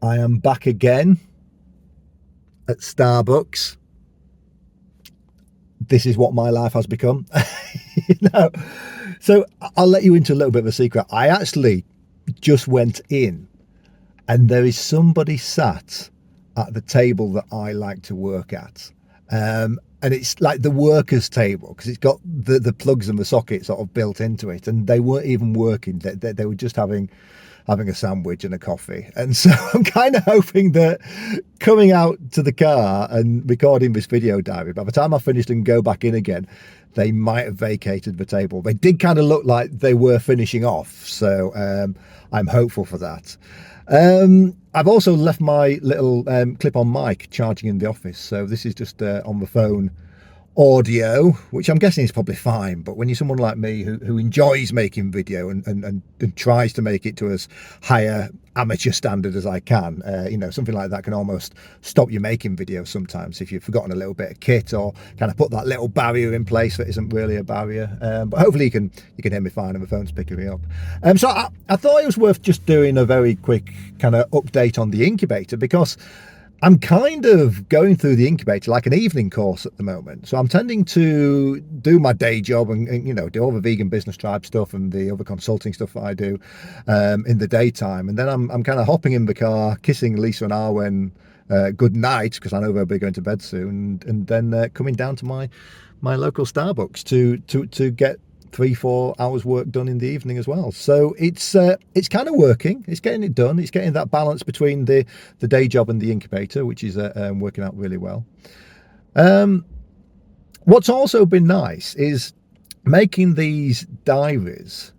I am back again at Starbucks. This is what my life has become. you know, so I'll let you into a little bit of a secret. I actually just went in and there is somebody sat at the table that I like to work at. And it's like the workers' table because it's got the plugs and the sockets sort of built into it, and they weren't even working. They were just having a sandwich and a coffee. And so I'm kind of hoping that coming out to the car and recording this video diary, by the time I finished and go back in again, they might have vacated the table. They did kind of look like they were finishing off, so I'm hopeful for that. I've also left my little clip-on mic charging in the office, so this is just on the phone audio, which I'm guessing is probably fine, but when you're someone like me who enjoys making video and tries to make it to as higher amateur standard as I can, something like that can almost stop you making videos sometimes if you've forgotten a little bit of kit or kind of put that little barrier in place that isn't really a barrier. But hopefully you can hear me fine and the phone's picking me up. So I thought it was worth just doing a very quick kind of update on the incubator, because I'm kind of going through the incubator like an evening course at the moment. So I'm tending to do my day job and do all the vegan business tribe stuff and the other consulting stuff that I do in the daytime. And then I'm kind of hopping in the car, kissing Lisa and Arwen good night, because I know they'll be going to bed soon, and then coming down to my local Starbucks to get 3-4 hours work done in the evening as well. So it's kind of working. It's getting it done. It's getting that balance between the day job and the incubator, which is working out really well. What's also been nice is making these diaries.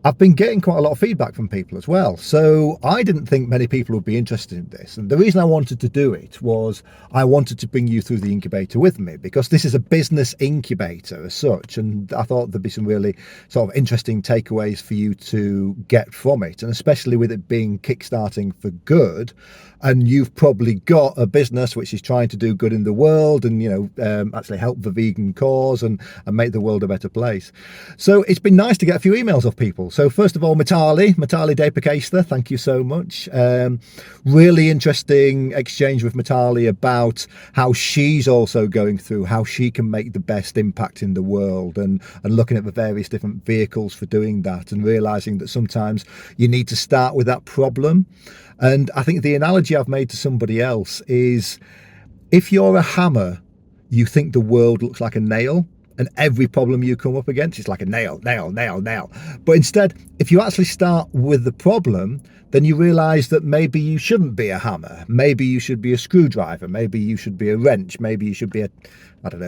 I've been getting quite a lot of feedback from people as well. So I didn't think many people would be interested in this. And the reason I wanted to do it was I wanted to bring you through the incubator with me, because this is a business incubator as such. And I thought there'd be some really sort of interesting takeaways for you to get from it. And especially with it being Kickstarting for Good. And you've probably got a business which is trying to do good in the world and, actually help the vegan cause and make the world a better place. So it's been nice to get a few emails off people. So first of all, Matali Depakester, thank you so much. Really interesting exchange with Matali about how she's also going through how she can make the best impact in the world and looking at the various different vehicles for doing that, and realizing that sometimes you need to start with that problem. And I think the analogy I've made to somebody else is, if you're a hammer, you think the world looks like a nail, and every problem you come up against is like a nail. But instead, if you actually start with the problem, then you realize that maybe you shouldn't be a hammer. Maybe you should be a screwdriver. Maybe you should be a wrench. Maybe you should be a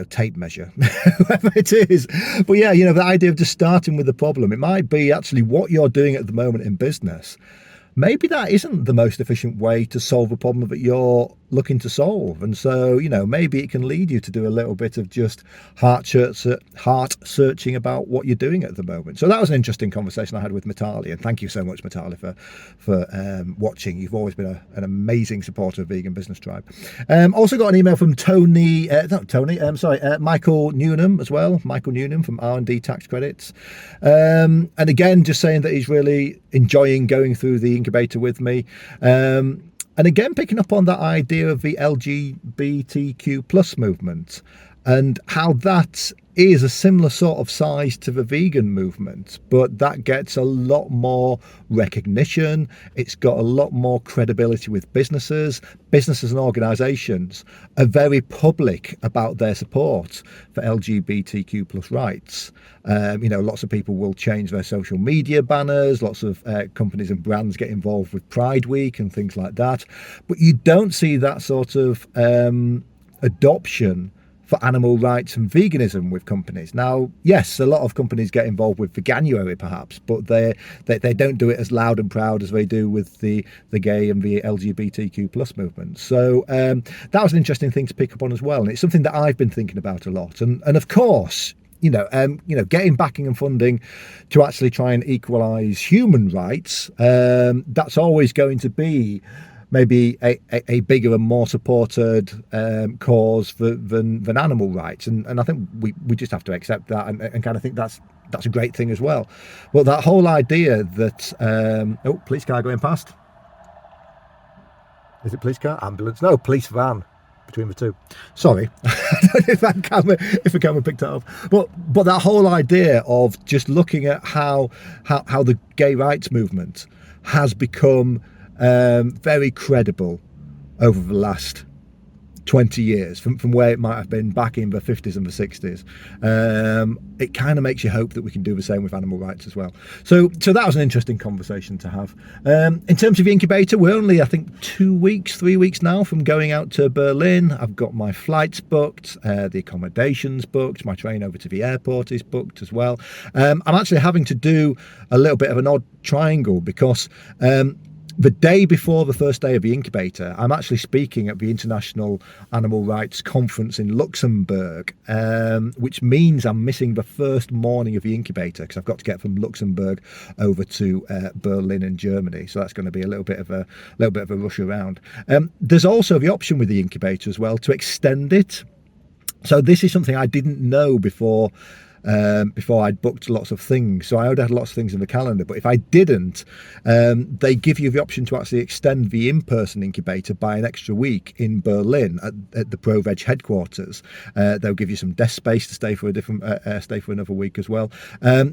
tape measure, whoever it is. But yeah, the idea of just starting with the problem, it might be actually what you're doing at the moment in business. Maybe that isn't the most efficient way to solve a problem that you're looking to solve. And so, maybe it can lead you to do a little bit of just heart searching about what you're doing at the moment. So that was an interesting conversation I had with Matali. And thank you so much, Matali, for watching. You've always been an amazing supporter of Vegan Business Tribe. Also got an email from Michael Newnham as well. Michael Newnham from R&D Tax Credits. And again, just saying that he's really enjoying going through the incubator with me. And again, picking up on that idea of the LGBTQ plus movement and how that is a similar sort of size to the vegan movement, but that gets a lot more recognition. It's got a lot more credibility with businesses. Businesses and organizations are very public about their support for LGBTQ plus rights. Lots of people will change their social media banners. Lots of companies and brands get involved with Pride Week and things like that. But you don't see that sort of adoption for animal rights and veganism with companies. Now, yes, a lot of companies get involved with Veganuary perhaps, but they don't do it as loud and proud as they do with the gay and the LGBTQ plus movement. So that was an interesting thing to pick up on as well. And it's something that I've been thinking about a lot. And of course, getting backing and funding to actually try and equalise human rights, that's always going to be maybe a bigger and more supported cause than animal rights, and I think we just have to accept that and kind of think that's a great thing as well. But that whole idea that police car going past. Is it police car? Ambulance? No, police van. Between the two. Sorry, I don't know if the camera picked that up. But that whole idea of just looking at how the gay rights movement has become very credible over the last 20 years from where it might have been back in the 50s and the 60s. It kind of makes you hope that we can do the same with animal rights as well. So that was an interesting conversation to have. In terms of the incubator, we're only, I think, 3 weeks now from going out to Berlin. I've got my flights booked, the accommodations booked, my train over to the airport is booked as well. I'm actually having to do a little bit of an odd triangle because the day before the first day of the incubator, I'm actually speaking at the International Animal Rights Conference in Luxembourg, which means I'm missing the first morning of the incubator because I've got to get from Luxembourg over to Berlin in Germany. So that's going to be a little bit of a rush around. There's also the option with the incubator as well to extend it. So this is something I didn't know before I'd booked lots of things. So I already had lots of things in the calendar, but if I didn't, they give you the option to actually extend the in-person incubator by an extra week in Berlin at the ProVeg headquarters. They'll give you some desk space to stay for another week as well.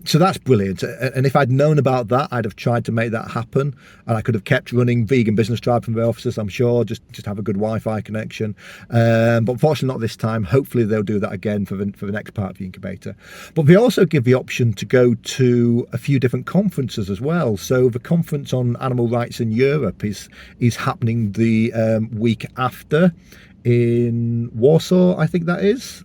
So that's brilliant. And if I'd known about that, I'd have tried to make that happen, and I could have kept running Vegan Business Tribe from the offices, I'm sure, just have a good Wi-Fi connection. But unfortunately not this time. Hopefully they'll do that again for the next part of the incubator. But they also give the option to go to a few different conferences as well. So the conference on animal rights in Europe is happening the week after in Warsaw, I think that is.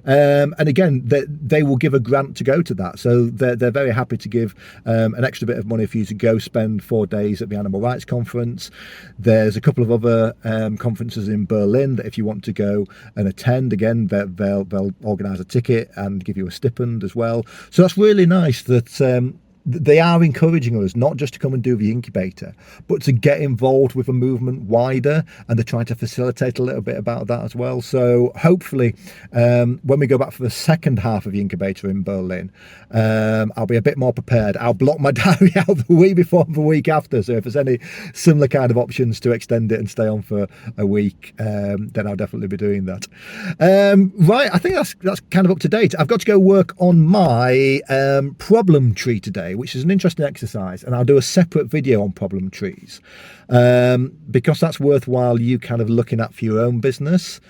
And again, they will give a grant to go to that, so they're very happy to give an extra bit of money for you to go spend 4 days at the Animal Rights Conference. There's a couple of other conferences in Berlin that if you want to go and attend, again, they'll organise a ticket and give you a stipend as well. So that's really nice that they are encouraging us not just to come and do the incubator, but to get involved with the movement wider, and they're trying to facilitate a little bit about that as well. So hopefully when we go back for the second half of the incubator in Berlin, I'll be a bit more prepared. I'll block my diary out the week before and the week after, so if there's any similar kind of options to extend it and stay on for a week, then I'll definitely be doing that. Right, I think that's kind of up to date. I've got to go work on my problem tree today, which is an interesting exercise, and I'll do a separate video on problem trees because that's worthwhile you kind of looking at for your own business.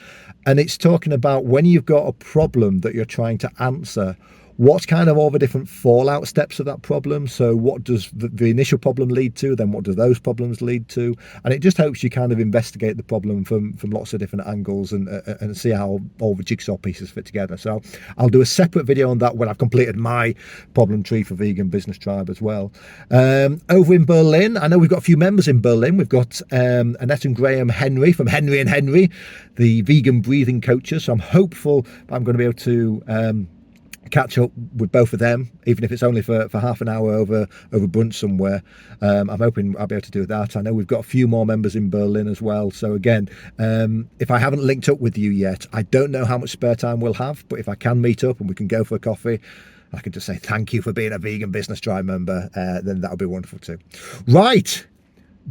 And it's talking about when you've got a problem that you're trying to answer, what's kind of all the different fallout steps of that problem. So what does the initial problem lead to? Then what do those problems lead to? And it just helps you kind of investigate the problem from lots of different angles and see how all the jigsaw pieces fit together. So I'll do a separate video on that when I've completed my problem tree for Vegan Business Tribe as well. Over in Berlin, I know we've got a few members in Berlin. We've got Annette and Graham Henry from Henry and Henry, the vegan breathing coaches. So I'm hopeful that I'm going to be able to catch up with both of them, even if it's only for half an hour over brunch somewhere. I'm hoping I'll be able to do that. I know we've got a few more members in Berlin as well. So again, if I haven't linked up with you yet, I don't know how much spare time we'll have, but if I can meet up and we can go for a coffee, I can just say thank you for being a Vegan Business Tribe member, then that'll be wonderful too. Right,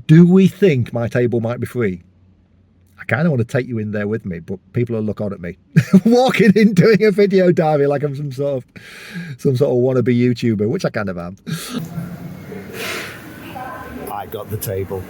do we think my table might be free? I kind of want to take you in there with me, but people will look on at me walking in doing a video diary like I'm some sort of wannabe YouTuber, which I kind of am. I got the table.